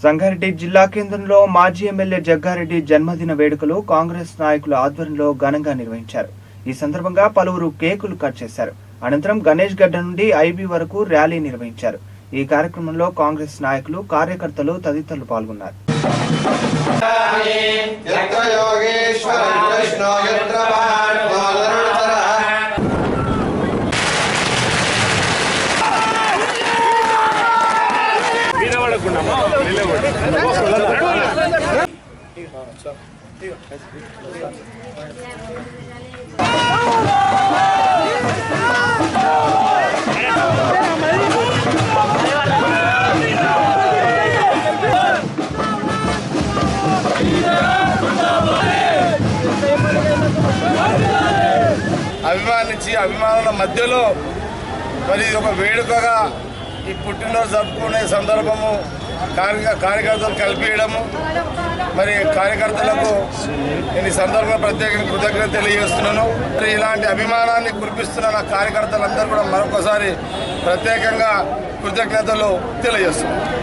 సంగారెడ్డి జిల్లా కేంద్రంలో మాజీ ఎమ్మెల్యే జగ్గారెడ్డి జన్మదిన వేడుకలు కాంగ్రెస్ నాయకుల ఆధ్వర్యంలో ఘనంగా నిర్వహించారు. ఈ సందర్భంగా పలువురు కేకులు కట్ చేశారు. అనంతరం గణేష్ గడ్డ నుండి ఐబీ వరకు ర్యాలీ నిర్వహించారు. ఈ కార్యక్రమంలో కాంగ్రెస్ నాయకులు, కార్యకర్తలు తదితరులు పాల్గొన్నారు. అభిమానించి అభిమానుల మధ్యలో మరి ఒక వేడుకగా ఈ పుట్టినరోజు జరుపుకునే సందర్భము కార్యకర్తలు కలిపియడము, మరి కార్యకర్తలకు నేను ఈ సందర్భంగా ప్రత్యేకంగా కృతజ్ఞత తెలియజేస్తున్నాను. మరి ఇలాంటి అభిమానాన్ని కురిపిస్తున్న నా కార్యకర్తలందరూ కూడా మరొకసారి ప్రత్యేకంగా కృతజ్ఞతలు తెలియజేస్తున్నాను.